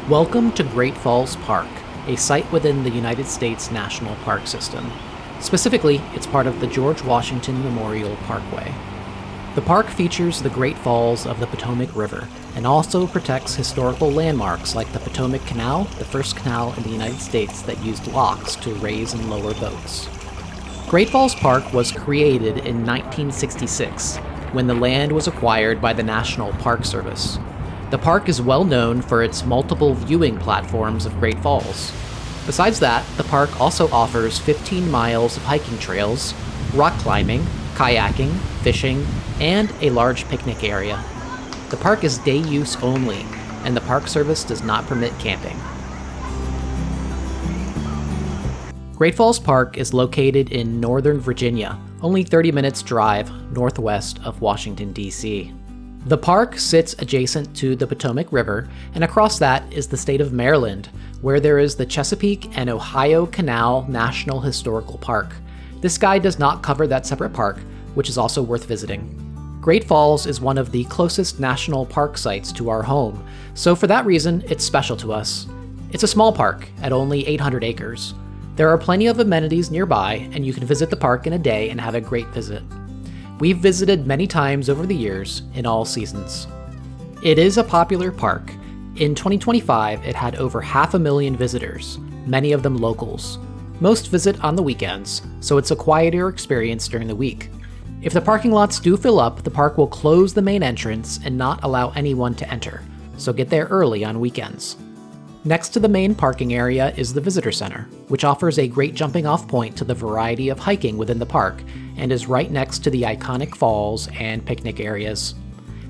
Welcome to Great Falls Park, a site within the United States National Park System. Specifically, it's part of the George Washington Memorial Parkway. The park features the Great Falls of the Patowmack River and also protects historical landmarks like the Patowmack Canal, the first canal in the United States that used locks to raise and lower boats. Great Falls Park was created in 1966 when the land was acquired by the National Park Service. The park is well known for its multiple viewing platforms of Great Falls. Besides that, the park also offers 15 miles of hiking trails, rock climbing, kayaking, fishing, and a large picnic area. The park is day use only, and the Park Service does not permit camping. Great Falls Park is located in Northern Virginia, only 30 minutes drive northwest of Washington, D.C. The park sits adjacent to the Patowmack River, and across that is the state of Maryland, where there is the Chesapeake and Ohio Canal National Historical Park. This guide does not cover that separate park, which is also worth visiting. Great Falls is one of the closest national park sites to our home, so for that reason, it's special to us. It's a small park at only 800 acres. There are plenty of amenities nearby, and you can visit the park in a day and have a great visit. We've visited many times over the years, in all seasons. It is a popular park. In 2025, it had over 500,000 visitors, many of them locals. Most visit on the weekends, so it's a quieter experience during the week. If the parking lots do fill up, the park will close the main entrance and not allow anyone to enter, so get there early on weekends. Next to the main parking area is the Visitor Center, which offers a great jumping-off point to the variety of hiking within the park, and is right next to the iconic falls and picnic areas.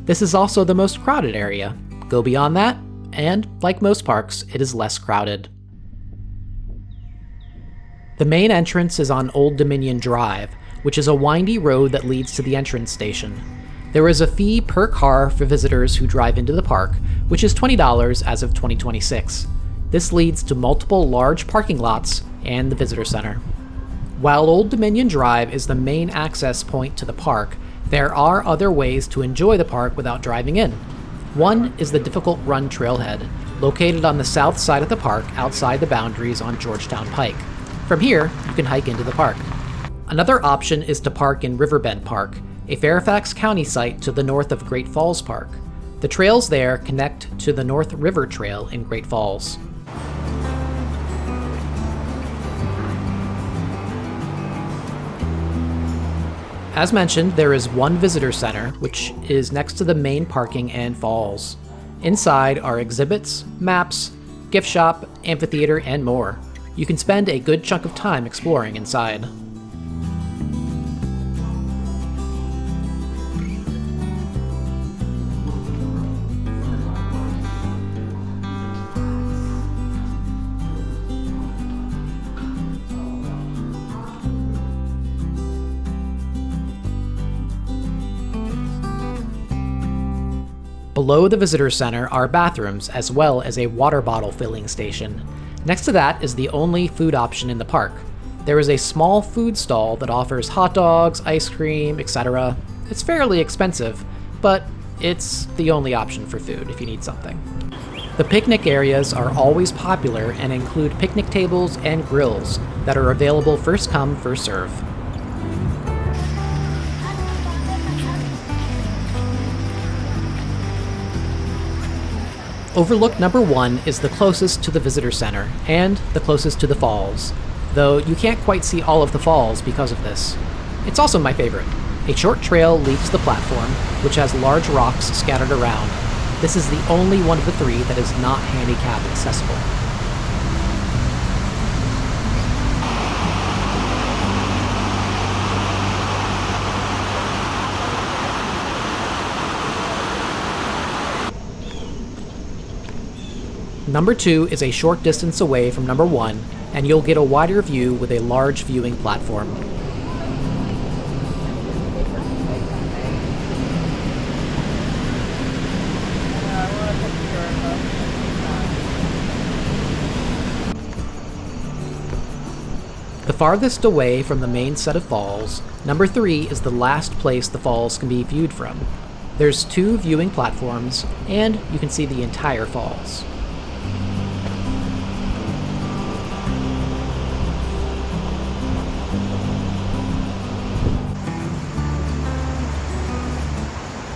This is also the most crowded area. Go beyond that, and, like most parks, it is less crowded. The main entrance is on Old Dominion Drive, which is a windy road that leads to the entrance station. There is a fee per car for visitors who drive into the park, which is $20 as of 2026. This leads to multiple large parking lots and the visitor center. While Old Dominion Drive is the main access point to the park, there are other ways to enjoy the park without driving in. One is the Difficult Run Trailhead, located on the south side of the park outside the boundaries on Georgetown Pike. From here, you can hike into the park. Another option is to park in Riverbend Park, a Fairfax County site to the north of Great Falls Park. The trails there connect to the North River Trail in Great Falls. As mentioned, there is one visitor center, which is next to the main parking and falls. Inside are exhibits, maps, gift shop, amphitheater, and more. You can spend a good chunk of time exploring inside. Below the visitor center are bathrooms as well as a water bottle filling station. Next to that is the only food option in the park. There is a small food stall that offers hot dogs, ice cream, etc. It's fairly expensive, but it's the only option for food if you need something. The picnic areas are always popular and include picnic tables and grills that are available first come, first serve. Overlook number 1 is the closest to the visitor center and the closest to the falls, though you can't quite see all of the falls because of this. It's also my favorite. A short trail leaves the platform, which has large rocks scattered around. This is the only one of the 3 that is not handicap accessible. Number 2 is a short distance away from number 1, and you'll get a wider view with a large viewing platform. The farthest away from the main set of falls, number 3 is the last place the falls can be viewed from. There's 2 viewing platforms, and you can see the entire falls.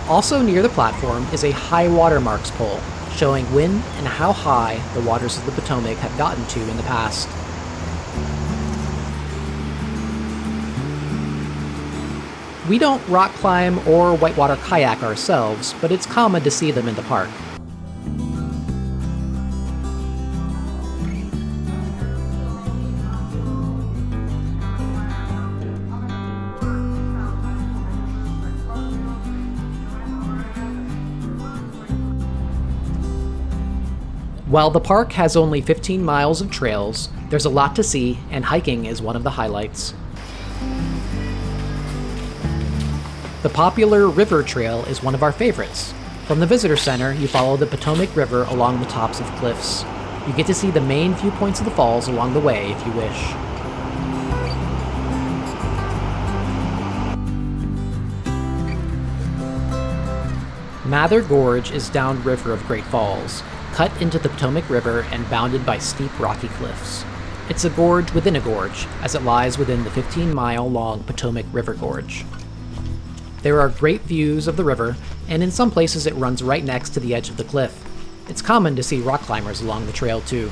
Also near the platform is a high water marks pole, showing when and how high the waters of the Potomac have gotten to in the past. We don't rock climb or whitewater kayak ourselves, but it's common to see them in the park. While the park has only 15 miles of trails, there's a lot to see, and hiking is one of the highlights. The popular River Trail is one of our favorites. From the visitor center, you follow the Patowmack River along the tops of cliffs. You get to see the main viewpoints of the falls along the way if you wish. Mather Gorge is downriver of Great Falls, cut into the Patowmack River and bounded by steep rocky cliffs. It's a gorge within a gorge, as it lies within the 15-mile-long Patowmack River Gorge. There are great views of the river, and in some places it runs right next to the edge of the cliff. It's common to see rock climbers along the trail too.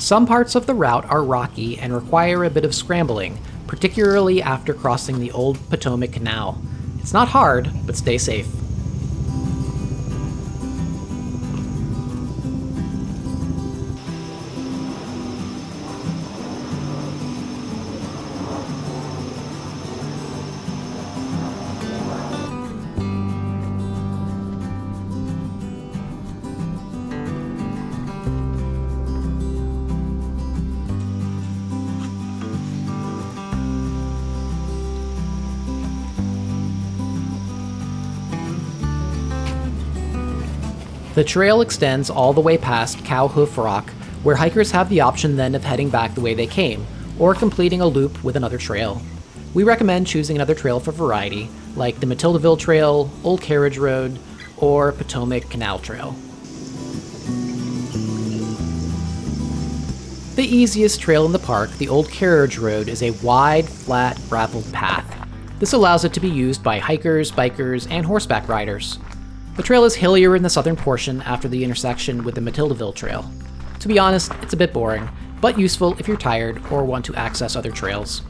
Some parts of the route are rocky and require a bit of scrambling, particularly after crossing the old Patowmack Canal. It's not hard, but stay safe. The trail extends all the way past Cow Hoof Rock, where hikers have the option then of heading back the way they came, or completing a loop with another trail. We recommend choosing another trail for variety, like the Matildaville Trail, Old Carriage Road, or Patowmack Canal Trail. The easiest trail in the park, the Old Carriage Road, is a wide, flat, graveled path. This allows it to be used by hikers, bikers, and horseback riders. The trail is hillier in the southern portion after the intersection with the Matildaville Trail. To be honest, it's a bit boring, but useful if you're tired or want to access other trails.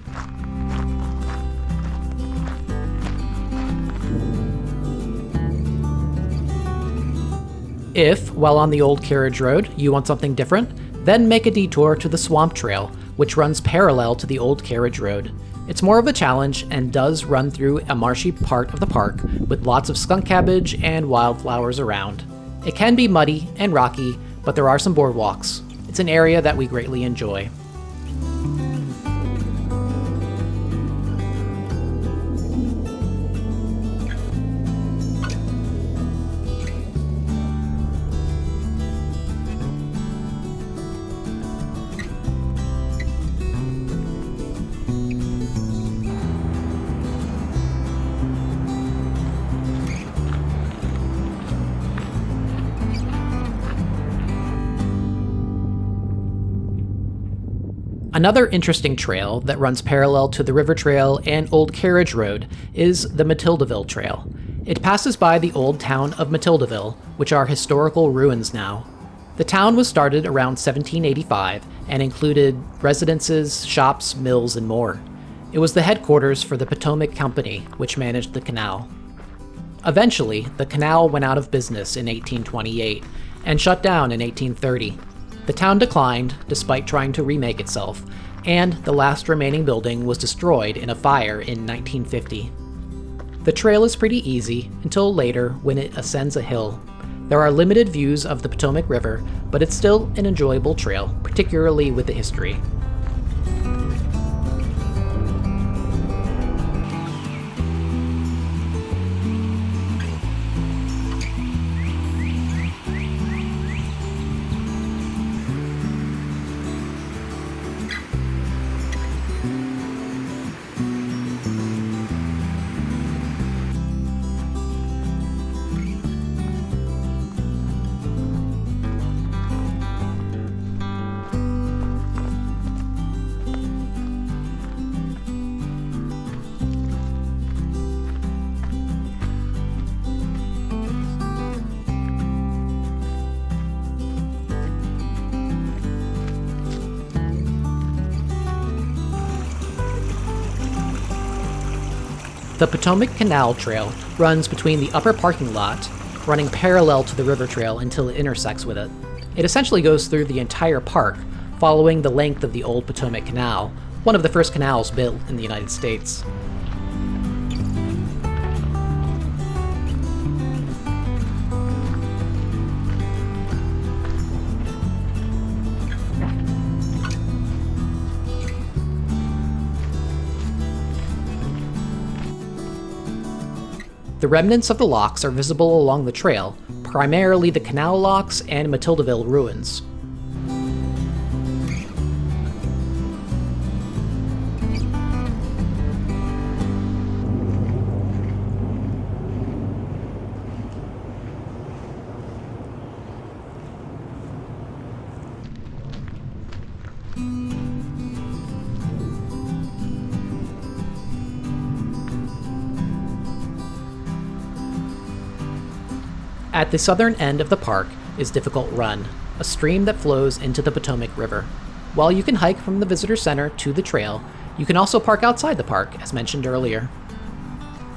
If, while on the Old Carriage Road, you want something different, then make a detour to the Swamp Trail, which runs parallel to the Old Carriage Road. It's more of a challenge and does run through a marshy part of the park with lots of skunk cabbage and wildflowers around. It can be muddy and rocky, but there are some boardwalks. It's an area that we greatly enjoy. Another interesting trail that runs parallel to the River Trail and Old Carriage Road is the Matildaville Trail. It passes by the old town of Matildaville, which are historical ruins now. The town was started around 1785 and included residences, shops, mills, and more. It was the headquarters for the Patowmack Company, which managed the canal. Eventually, the canal went out of business in 1828 and shut down in 1830. The town declined, despite trying to remake itself, and the last remaining building was destroyed in a fire in 1950. The trail is pretty easy until later when it ascends a hill. There are limited views of the Patowmack River, but it's still an enjoyable trail, particularly with the history. The Patowmack Canal Trail runs between the upper parking lot, running parallel to the river trail until it intersects with it. It essentially goes through the entire park, following the length of the old Patowmack Canal, one of the first canals built in the United States. The remnants of the locks are visible along the trail, primarily the Canal locks and Matildaville ruins. At the southern end of the park is Difficult Run, a stream that flows into the Patowmack River. While you can hike from the visitor center to the trail, you can also park outside the park, as mentioned earlier.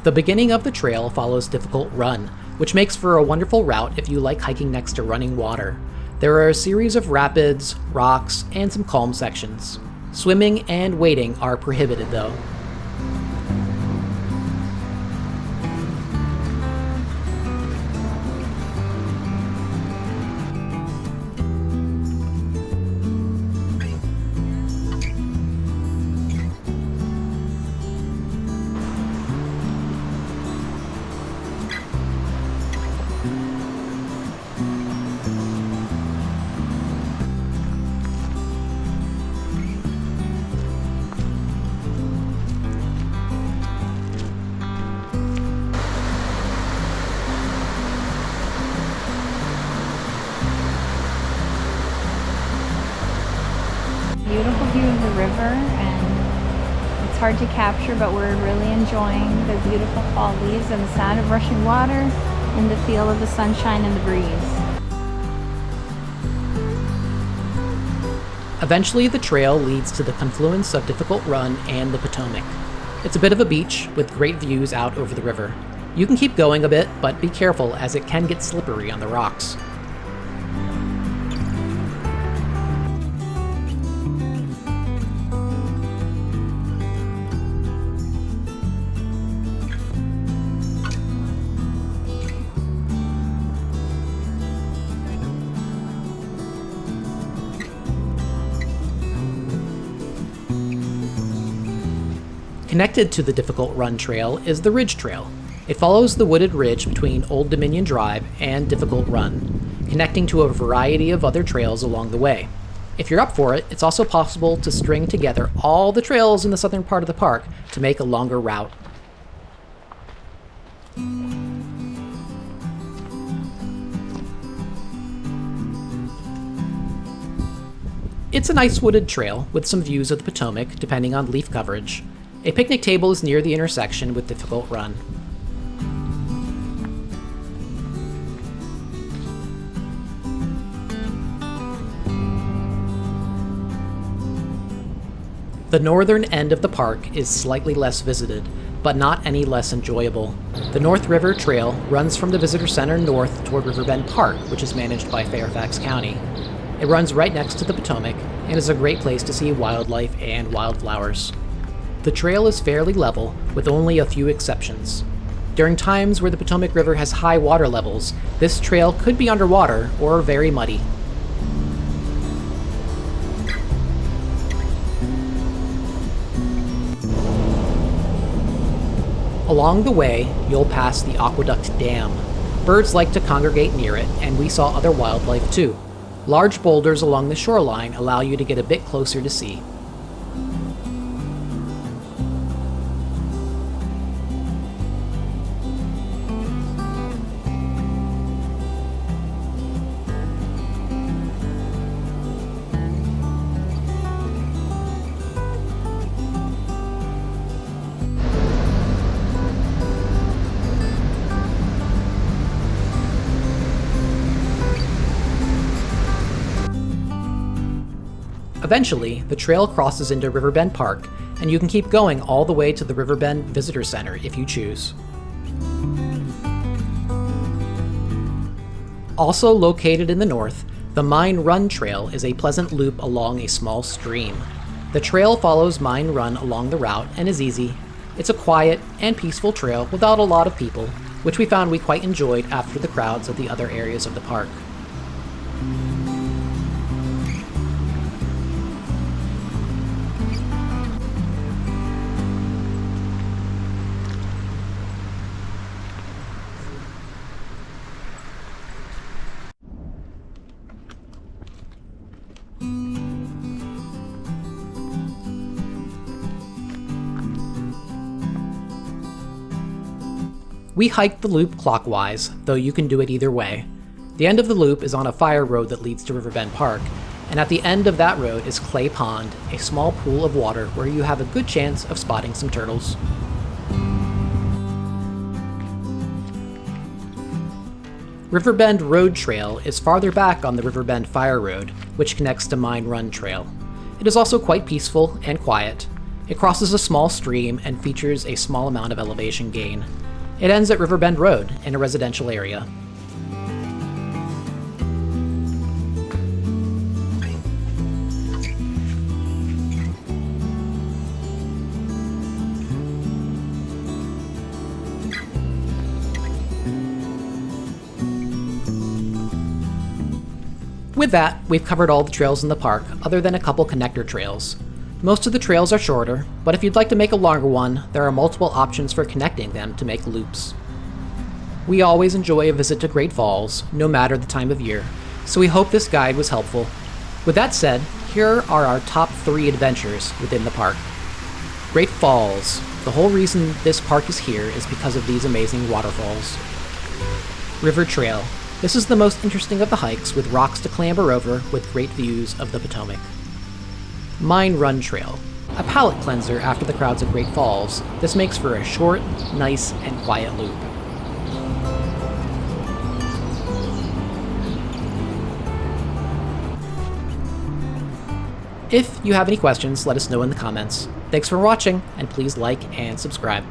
The beginning of the trail follows Difficult Run, which makes for a wonderful route if you like hiking next to running water. There are a series of rapids, rocks, and some calm sections. Swimming and wading are prohibited though. Beautiful view of the river, and it's hard to capture, but we're really enjoying the beautiful fall leaves and the sound of rushing water and the feel of the sunshine and the breeze. Eventually, the trail leads to the confluence of Difficult Run and the Patowmack. It's a bit of a beach with great views out over the river. You can keep going a bit, but be careful as it can get slippery on the rocks. Connected to the Difficult Run trail is the Ridge Trail. It follows the wooded ridge between Old Dominion Drive and Difficult Run, connecting to a variety of other trails along the way. If you're up for it, it's also possible to string together all the trails in the southern part of the park to make a longer route. It's a nice wooded trail with some views of the Patowmack depending on leaf coverage. A picnic table is near the intersection with Difficult Run. The northern end of the park is slightly less visited, but not any less enjoyable. The North River Trail runs from the visitor center north toward Riverbend Park, which is managed by Fairfax County. It runs right next to the Patowmack and is a great place to see wildlife and wildflowers. The trail is fairly level, with only a few exceptions. During times where the Patowmack River has high water levels, this trail could be underwater or very muddy. Along the way, you'll pass the Aqueduct Dam. Birds like to congregate near it, and we saw other wildlife too. Large boulders along the shoreline allow you to get a bit closer to see. Eventually, the trail crosses into Riverbend Park, and you can keep going all the way to the Riverbend Visitor Center if you choose. Also located in the north, the Mine Run Trail is a pleasant loop along a small stream. The trail follows Mine Run along the route and is easy. It's a quiet and peaceful trail without a lot of people, which we found we quite enjoyed after the crowds of the other areas of the park. We hiked the loop clockwise, though you can do it either way. The end of the loop is on a fire road that leads to Riverbend Park, and at the end of that road is Clay Pond, a small pool of water where you have a good chance of spotting some turtles. Riverbend Road Trail is farther back on the Riverbend Fire Road, which connects to Mine Run Trail. It is also quite peaceful and quiet. It crosses a small stream and features a small amount of elevation gain. It ends at Riverbend Road in a residential area. With that, we've covered all the trails in the park, other than a couple connector trails. Most of the trails are shorter, but if you'd like to make a longer one, there are multiple options for connecting them to make loops. We always enjoy a visit to Great Falls, no matter the time of year, so we hope this guide was helpful. With that said, here are our top 3 adventures within the park. Great Falls. The whole reason this park is here is because of these amazing waterfalls. River Trail. This is the most interesting of the hikes, with rocks to clamber over with great views of the Patowmack. Mine Run Trail, a palate cleanser after the crowds at Great Falls. This makes for a short, nice, and quiet loop. If you have any questions, let us know in the comments. Thanks for watching, and please like and subscribe.